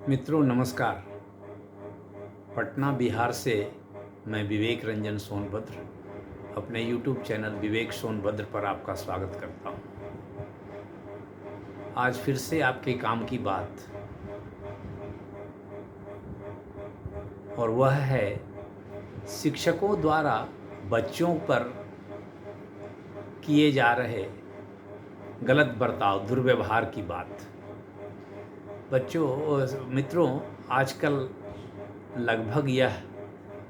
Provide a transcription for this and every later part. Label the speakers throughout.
Speaker 1: मित्रों नमस्कार। पटना बिहार से मैं विवेक रंजन सोनभद्र अपने YouTube चैनल विवेक सोनभद्र पर आपका स्वागत करता हूं। आज फिर से आपके काम की बात, और वह है शिक्षकों द्वारा बच्चों पर किए जा रहे गलत बर्ताव, दुर्व्यवहार की बात। मित्रों, आजकल लगभग यह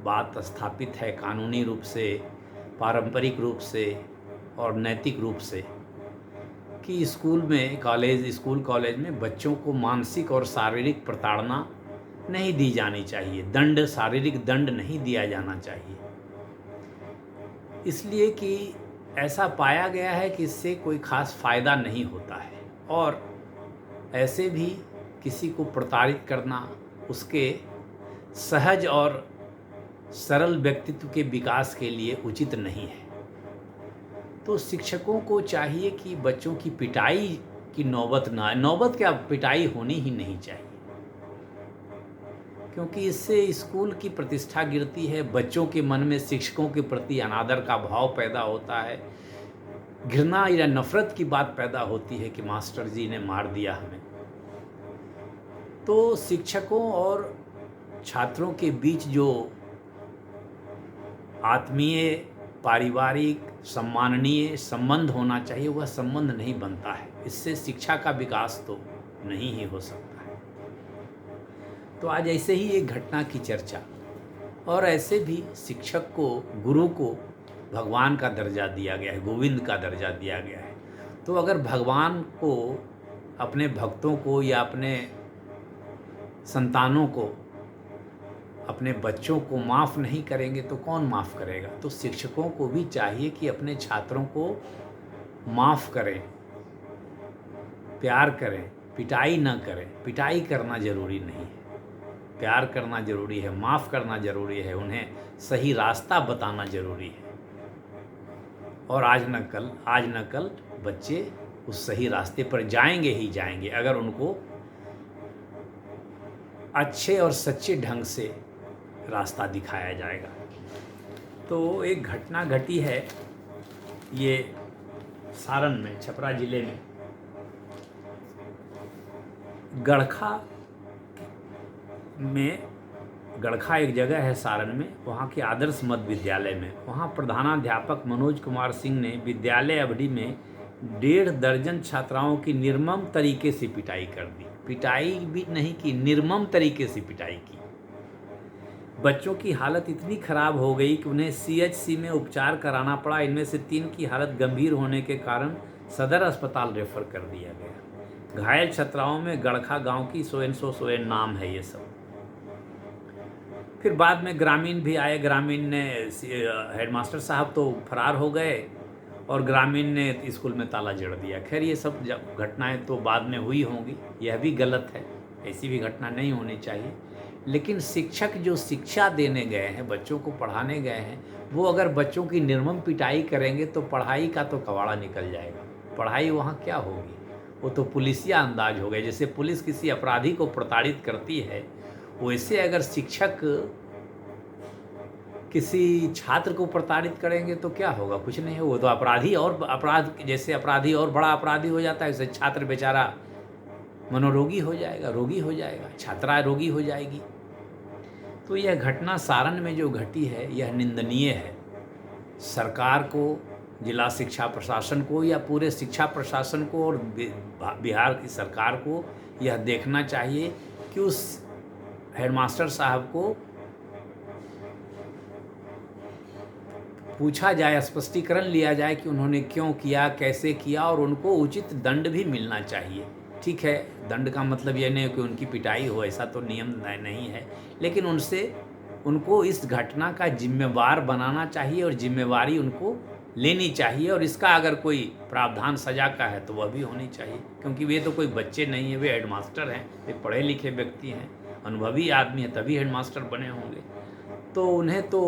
Speaker 1: बात स्थापित है कानूनी रूप से, पारंपरिक रूप से और नैतिक रूप से कि स्कूल कॉलेज में बच्चों को मानसिक और शारीरिक प्रताड़ना नहीं दी जानी चाहिए, शारीरिक दंड नहीं दिया जाना चाहिए। इसलिए कि ऐसा पाया गया है कि इससे कोई खास फायदा नहीं होता है, और ऐसे भी किसी को प्रताड़ित करना उसके सहज और सरल व्यक्तित्व के विकास के लिए उचित नहीं है। तो शिक्षकों को चाहिए कि बच्चों की पिटाई की नौबत क्या, पिटाई होनी ही नहीं चाहिए, क्योंकि इससे स्कूल की प्रतिष्ठा गिरती है, बच्चों के मन में शिक्षकों के प्रति अनादर का भाव पैदा होता है, घृणा या नफरत की बात पैदा होती है कि मास्टर जी ने मार दिया हमें। तो शिक्षकों और छात्रों के बीच जो आत्मीय, पारिवारिक, सम्माननीय संबंध होना चाहिए, वह संबंध नहीं बनता है। इससे शिक्षा का विकास तो नहीं ही हो सकता है। तो आज ऐसे ही एक घटना की चर्चा, और ऐसे भी शिक्षक को, गुरु को भगवान का दर्जा दिया गया है, गोविंद का दर्जा दिया गया है। तो अगर भगवान को अपने भक्तों को या अपने संतानों को, अपने बच्चों को माफ़ नहीं करेंगे तो कौन माफ़ करेगा। तो शिक्षकों को भी चाहिए कि अपने छात्रों को माफ़ करें, प्यार करें, पिटाई ना करें। पिटाई करना ज़रूरी नहीं है, प्यार करना ज़रूरी है, माफ़ करना ज़रूरी है, उन्हें सही रास्ता बताना ज़रूरी है। और आज न कल बच्चे उस सही रास्ते पर जाएंगे ही जाएंगे, अगर उनको अच्छे और सच्चे ढंग से रास्ता दिखाया जाएगा। तो एक घटना घटी है, ये सारण में, छपरा ज़िले में गड़खा एक जगह है सारण में, वहाँ के आदर्श मध्य विद्यालय में, वहाँ प्रधानाध्यापक मनोज कुमार सिंह ने विद्यालय अवधि में 1.5 दर्जन छात्राओं की निर्मम तरीके से पिटाई कर दी। पिटाई भी नहीं की, निर्मम तरीके से पिटाई की। बच्चों की हालत इतनी खराब हो गई कि उन्हें CHC में उपचार कराना पड़ा। इनमें से 3 की हालत गंभीर होने के कारण सदर अस्पताल रेफर कर दिया गया। घायल छात्राओं में गड़खा गांव की सोएन नाम है ये सब। फिर बाद में ग्रामीण भी आए। ग्रामीण ने, हेडमास्टर साहब तो फरार हो गए और ग्रामीण ने स्कूल में ताला जड़ दिया। खैर, ये सब घटनाएं तो बाद में हुई होंगी, यह भी गलत है, ऐसी भी घटना नहीं होनी चाहिए। लेकिन शिक्षक जो शिक्षा देने गए हैं, बच्चों को पढ़ाने गए हैं, वो अगर बच्चों की निर्मम पिटाई करेंगे तो पढ़ाई का तो कवाड़ा निकल जाएगा। पढ़ाई वहाँ क्या होगी, वो तो पुलिसिया अंदाज हो गया। जैसे पुलिस किसी अपराधी को प्रताड़ित करती है, वैसे अगर शिक्षक किसी छात्र को प्रताड़ित करेंगे तो क्या होगा, कुछ नहीं होगा। तो जैसे अपराधी और बड़ा अपराधी हो जाता है, वैसे छात्र बेचारा मनोरोगी हो जाएगा, रोगी हो जाएगा, छात्रा रोगी हो जाएगी। तो यह घटना सारण में जो घटी है, यह निंदनीय है। सरकार को, जिला शिक्षा प्रशासन को या पूरे शिक्षा प्रशासन को और बिहार की सरकार को यह देखना चाहिए कि उस हेडमास्टर साहब को पूछा जाए, स्पष्टीकरण लिया जाए कि उन्होंने क्यों किया, कैसे किया, और उनको उचित दंड भी मिलना चाहिए। ठीक है, दंड का मतलब ये नहीं कि उनकी पिटाई हो, ऐसा तो नियम नहीं है, लेकिन उनको इस घटना का जिम्मेवार बनाना चाहिए और जिम्मेवारी उनको लेनी चाहिए। और इसका अगर कोई प्रावधान सजा का है तो वह भी होनी चाहिए, क्योंकि वे तो कोई बच्चे नहीं हैं, वे हेडमास्टर हैं, वे पढ़े लिखे व्यक्ति हैं, अनुभवी आदमी हैं, तभी हेडमास्टर बने होंगे। तो उन्हें तो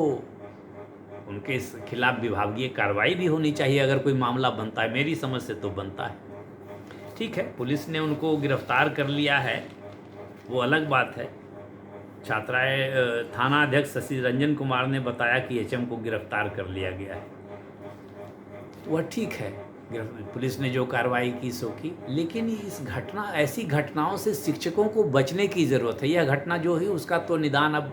Speaker 1: उनके खिलाफ विभागीय कार्रवाई भी होनी चाहिए अगर कोई मामला बनता है। मेरी समझ से तो बनता है। ठीक है, पुलिस ने उनको गिरफ्तार कर लिया है वो अलग बात है। थाना अध्यक्ष शशि रंजन कुमार ने बताया कि एचएम को गिरफ्तार कर लिया गया है। वह ठीक है, पुलिस ने जो कार्रवाई की सो की, लेकिन ऐसी घटनाओं से शिक्षकों को बचने की ज़रूरत है। यह घटना जो हुई उसका तो निदान अब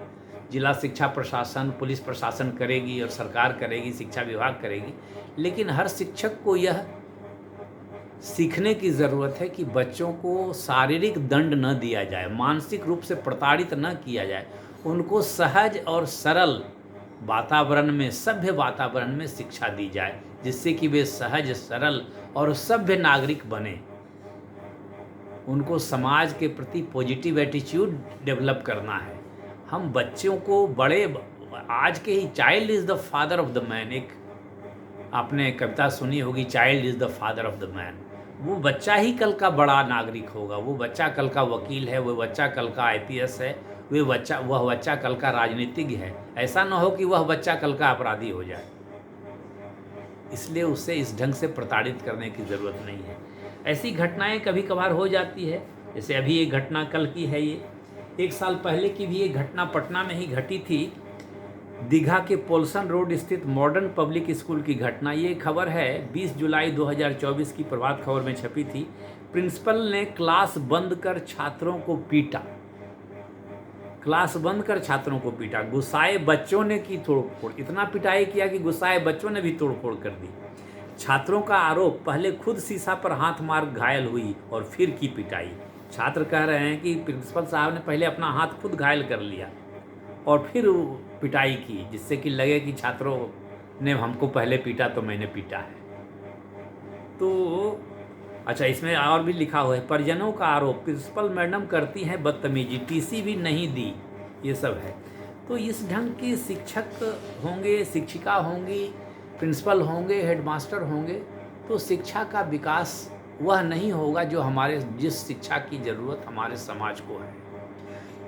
Speaker 1: जिला शिक्षा प्रशासन, पुलिस प्रशासन करेगी और सरकार करेगी, शिक्षा विभाग करेगी। लेकिन हर शिक्षक को यह सीखने की ज़रूरत है कि बच्चों को शारीरिक दंड न दिया जाए, मानसिक रूप से प्रताड़ित न किया जाए। उनको सहज और सरल वातावरण में, सभ्य वातावरण में शिक्षा दी जाए, जिससे कि वे सहज, सरल और सभ्य नागरिक बने। उनको समाज के प्रति पॉजिटिव एटीट्यूड डेवलप करना है। हम बच्चों को आज के ही child is the father of the man, एक आपने कविता सुनी होगी, child is the father of the man. वो बच्चा ही कल का बड़ा नागरिक होगा, वो बच्चा कल का वकील है, वो बच्चा कल का आईपीएस है, वह बच्चा कल का राजनीतिज्ञ है। ऐसा ना हो कि वह बच्चा कल का अपराधी हो जाए। इसलिए उसे इस ढंग से प्रताड़ित करने की ज़रूरत नहीं है। ऐसी घटनाएं कभी कभार हो जाती है, जैसे अभी एक घटना कल की है, ये 1 साल पहले की भी एक घटना पटना में ही घटी थी। दीघा के पोल्सन रोड स्थित मॉडर्न पब्लिक स्कूल की घटना। ये खबर है 20 जुलाई 2024 की प्रभात खबर में छपी थी। प्रिंसिपल ने क्लास बंद कर छात्रों को पीटा। क्लास बंद कर छात्रों को पीटा। गुस्साए बच्चों ने की तोड़फोड़। इतना पिटाई किया कि गुस्साए बच्चों ने भी तोड़फोड़ कर दी। छात्रों का आरोप, पहले खुद शीशा पर हाथ मार घायल हुई और फिर की पिटाई। छात्र कह रहे हैं कि प्रिंसिपल साहब ने पहले अपना हाथ खुद घायल कर लिया और फिर पिटाई की, जिससे कि लगे कि छात्रों ने हमको पहले पीटा तो मैंने पीटा है। तो अच्छा, इसमें और भी लिखा हुआ है, परिजनों का आरोप, प्रिंसिपल मैडम करती हैं बदतमीजी, टीसी भी नहीं दी। ये सब है। तो इस ढंग के शिक्षक होंगे, शिक्षिका होंगी, प्रिंसिपल होंगे, हेडमास्टर होंगे, तो शिक्षा का विकास वह नहीं होगा जो जिस शिक्षा की ज़रूरत हमारे समाज को है।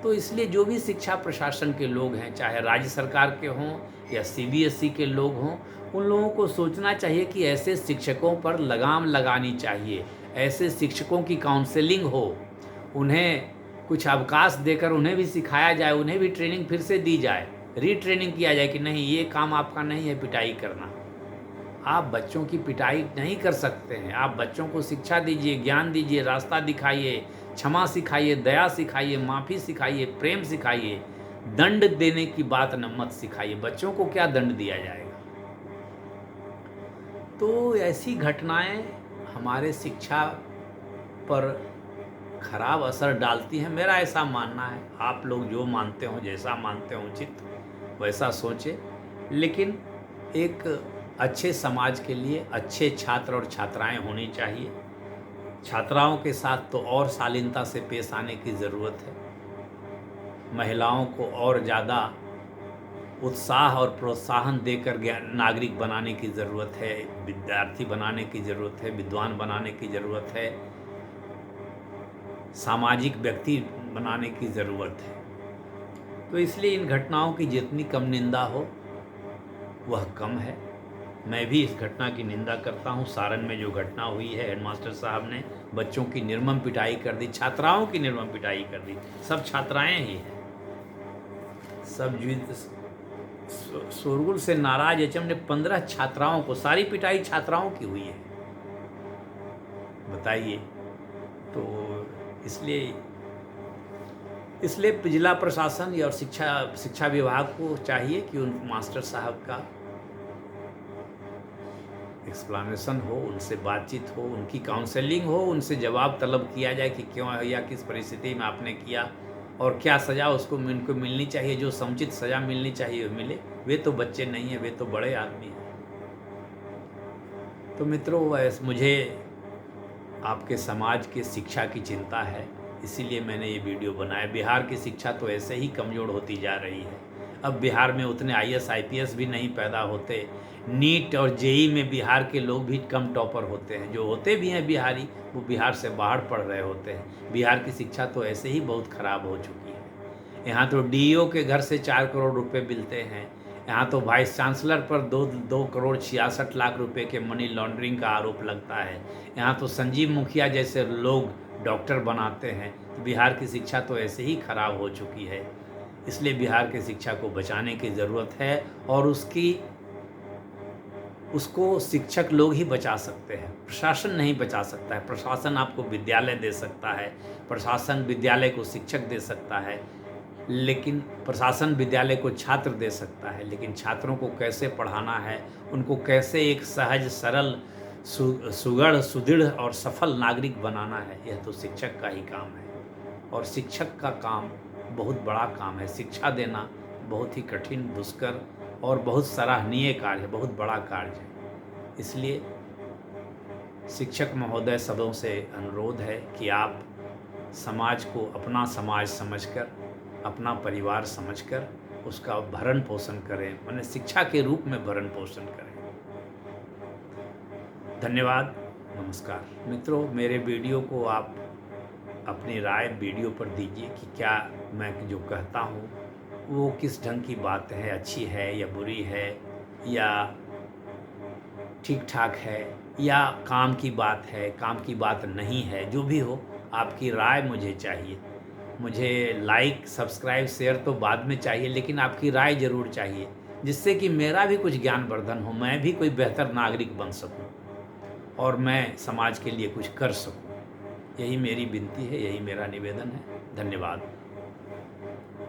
Speaker 1: तो इसलिए जो भी शिक्षा प्रशासन के लोग हैं, चाहे राज्य सरकार के हों या सीबीएसई के लोग हों, उन लोगों को सोचना चाहिए कि ऐसे शिक्षकों पर लगाम लगानी चाहिए। ऐसे शिक्षकों की काउंसलिंग हो, उन्हें कुछ अवकाश देकर उन्हें भी सिखाया जाए, उन्हें भी ट्रेनिंग फिर से दी जाए, रीट्रेनिंग किया जाए कि नहीं, ये काम आपका नहीं है पिटाई करना। आप बच्चों की पिटाई नहीं कर सकते हैं। आप बच्चों को शिक्षा दीजिए, ज्ञान दीजिए, रास्ता दिखाइए, क्षमा सिखाइए, दया सिखाइए, माफ़ी सिखाइए, प्रेम सिखाइए। दंड देने की बात न मत सिखाइए। बच्चों को क्या दंड दिया जाएगा? तो ऐसी घटनाएं हमारे शिक्षा पर खराब असर डालती हैं, मेरा ऐसा मानना है। आप लोग जो मानते हो, जैसा मानते हो उचित वैसा सोचें, लेकिन एक अच्छे समाज के लिए अच्छे छात्र और छात्राएं होनी चाहिए। छात्राओं के साथ तो और शालीनता से पेश आने की ज़रूरत है। महिलाओं को और ज़्यादा उत्साह और प्रोत्साहन देकर नागरिक बनाने की ज़रूरत है, विद्यार्थी बनाने की ज़रूरत है, विद्वान बनाने की ज़रूरत है, सामाजिक व्यक्ति बनाने की ज़रूरत है। तो इसलिए इन घटनाओं की जितनी कम निंदा हो वह कम है। मैं भी इस घटना की निंदा करता हूँ। सारण में जो घटना हुई है, हेडमास्टर साहब ने बच्चों की निर्मम पिटाई कर दी, छात्राओं की निर्मम पिटाई कर दी। सब छात्राएं ही हैं। सब शोरगुल से नाराज एचएम ने 15 छात्राओं को, सारी पिटाई छात्राओं की हुई है, बताइए। तो इसलिए जिला प्रशासन और शिक्षा विभाग को चाहिए कि उन मास्टर साहब का एक्सप्लेनेशन हो, उनसे बातचीत हो, उनकी काउंसलिंग हो, उनसे जवाब तलब किया जाए कि क्यों या किस परिस्थिति में आपने किया और क्या सज़ा उनको मिलनी चाहिए। जो समुचित सज़ा मिलनी चाहिए वो मिले। वे तो बच्चे नहीं हैं, वे तो बड़े आदमी हैं। तो मित्रों, मुझे आपके समाज के शिक्षा की चिंता है, इसीलिए मैंने ये वीडियो बनाया। बिहार की शिक्षा तो ऐसे ही कमज़ोर होती जा रही है। अब बिहार में उतने आईएएस आईपीएस भी नहीं पैदा होते। नीट और जेई में बिहार के लोग भी कम टॉपर होते हैं। जो होते भी हैं बिहारी, वो बिहार से बाहर पढ़ रहे होते हैं। बिहार की शिक्षा तो ऐसे ही बहुत ख़राब हो चुकी है। यहाँ तो डीईओ के घर से 4 करोड़ रुपए मिलते हैं। यहाँ तो वाइस चांसलर पर 2 करोड़ 66 लाख रुपए के मनी लॉन्ड्रिंग का आरोप लगता है। यहाँ तो संजीव मुखिया जैसे लोग डॉक्टर बनाते हैं। तो बिहार की शिक्षा तो ऐसे ही खराब हो चुकी है, इसलिए बिहार की शिक्षा को बचाने की ज़रूरत है और उसको शिक्षक लोग ही बचा सकते हैं, प्रशासन नहीं बचा सकता है। प्रशासन आपको विद्यालय दे सकता है, प्रशासन विद्यालय को शिक्षक दे सकता है, लेकिन प्रशासन विद्यालय को छात्र दे सकता है, लेकिन छात्रों को कैसे पढ़ाना है, उनको कैसे एक सहज सरल सुगढ़ सुदृढ़ और सफल नागरिक बनाना है, यह तो शिक्षक का ही काम है। और शिक्षक का काम बहुत बड़ा काम है। शिक्षा देना बहुत ही कठिन, दुष्कर और बहुत सराहनीय कार्य है, बहुत बड़ा कार्य है। इसलिए शिक्षक महोदय सबों से अनुरोध है कि आप समाज को अपना समाज समझकर, अपना परिवार समझकर उसका भरण पोषण करें, माने शिक्षा के रूप में भरण पोषण करें। धन्यवाद, नमस्कार। मित्रों, मेरे वीडियो को आप अपनी राय वीडियो पर दीजिए कि क्या मैं जो कहता हूँ वो किस ढंग की बात है, अच्छी है या बुरी है, या ठीक ठाक है, या काम की बात है, काम की बात नहीं है। जो भी हो, आपकी राय मुझे चाहिए। मुझे लाइक, सब्सक्राइब, शेयर तो बाद में चाहिए, लेकिन आपकी राय ज़रूर चाहिए, जिससे कि मेरा भी कुछ ज्ञानवर्धन हो, मैं भी कोई बेहतर नागरिक बन सकूं और मैं समाज के लिए कुछ कर सकूं। यही मेरी विनती है, यही मेरा निवेदन है। धन्यवाद।